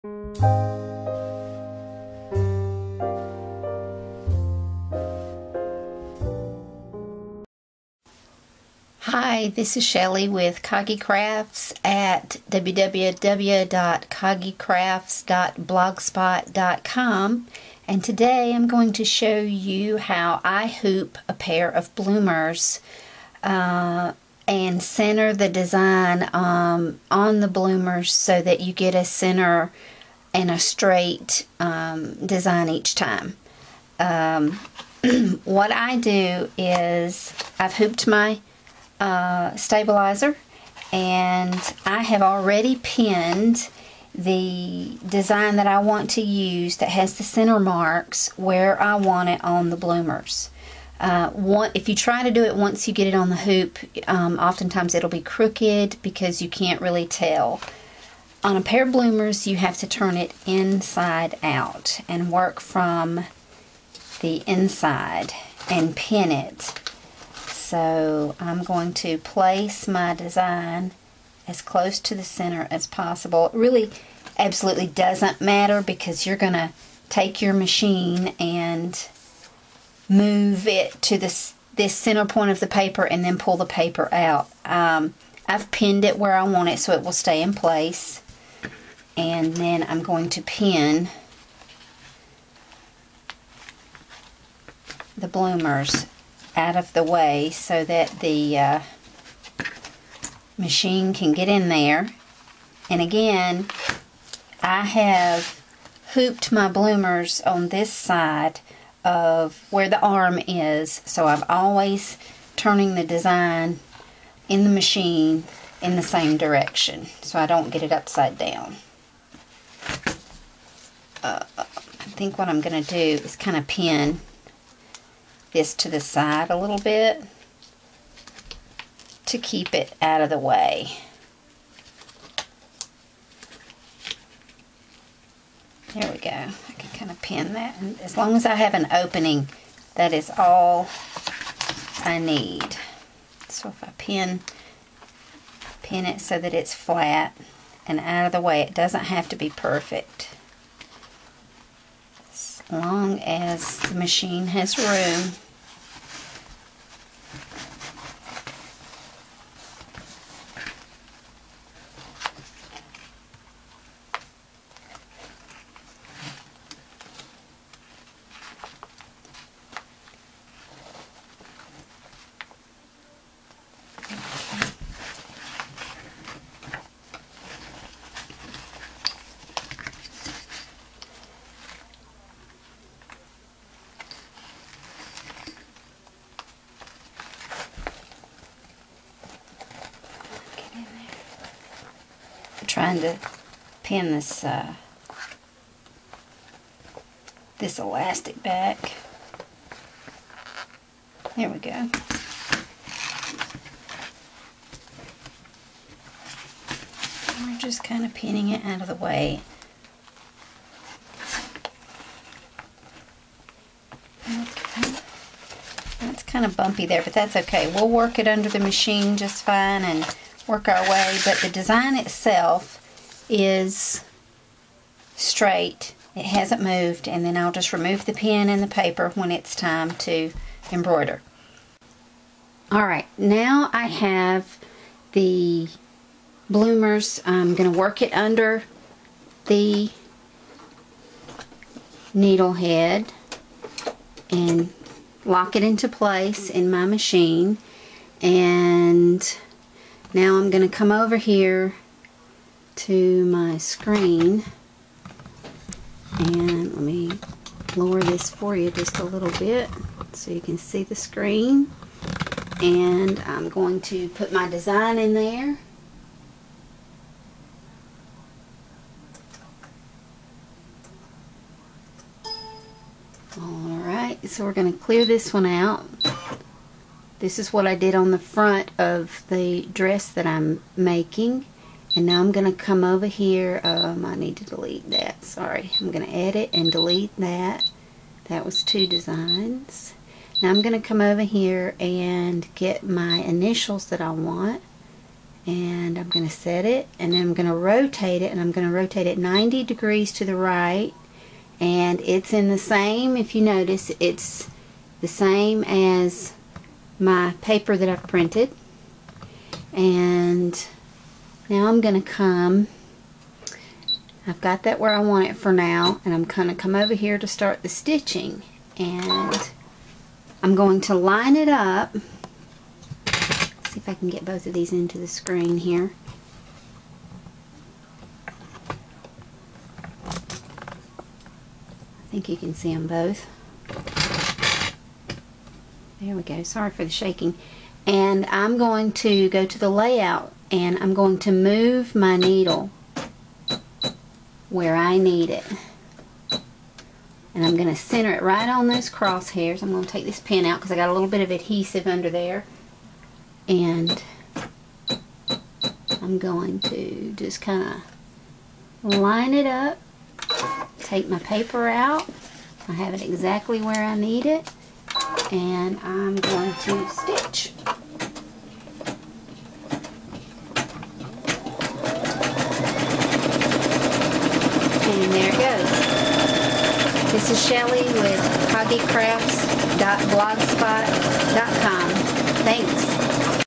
Hi, this is Shelly with Coggy Crafts at www.coggycrafts.blogspot.com, and today I'm going to show you how I hoop a pair of bloomers and center the design on the bloomers so that you get a center and a straight design each time. What I do is I've hooped my stabilizer, and I have already pinned the design that I want to use that has the center marks where I want it on the bloomers. If you try to do it once you get it on the hoop, oftentimes it'll be crooked because you can't really tell. On a pair of bloomers, you have to turn it inside out and work from the inside and pin it. So I'm going to place my design as close to the center as possible. It really absolutely doesn't matter because you're going to take your machine and move it to this center point of the paper and then pull the paper out. I've pinned it where I want it so it will stay in place. And then I'm going to pin the bloomers out of the way so that the machine can get in there. And again, I have hooped my bloomers on this side of where the arm is, so I'm always turning the design in the machine in the same direction so I don't get it upside down. I think what I'm going to do is kind of pin this to the side a little bit to keep it out of the way. There we go. I can kind of pin that. And as long as I have an opening, that is all I need. So if I pin it so that it's flat and out of the way, it doesn't have to be perfect. As long as the machine has room. Trying to pin this this elastic back. There we go. We're just kind of pinning it out of the way. That's kind of bumpy there, but that's okay. We'll work it under the machine just fine and work our way, but the design itself is straight. It hasn't moved, and then I'll just remove the pin and the paper when it's time to embroider. Alright, now I have the bloomers. I'm going to work it under the needle head and lock it into place in my machine, and now I'm going to come over here to my screen, and let me lower this for you just a little bit so you can see the screen, and I'm going to put my design in there. Alright, so we're going to clear this one out. This is what I did on the front of the dress that I'm making. And now I'm going to come over here. I need to delete that. Sorry. I'm going to edit and delete that. That was two designs. Now I'm going to come over here and get my initials that I want. And I'm going to set it, and then I'm going to rotate it, and I'm going to rotate it 90 degrees to the right. And it's in the same, if you notice, it's the same as my paper that I've printed. And now I'm going to come, I've got that where I want it for now, and I'm going to come over here to start the stitching. And I'm going to line it up. See if I can get both of these into the screen here. I think you can see them both. There we go. Sorry for the shaking. And I'm going to go to the layout, and I'm going to move my needle where I need it. And I'm going to center it right on those crosshairs. I'm going to take this pin out because I got a little bit of adhesive under there. And I'm going to just kind of line it up, take my paper out. I have it exactly where I need it, and I'm going to stitch. And there it goes. This is Shelly with hoggycrafts.blogspot.com. Thanks.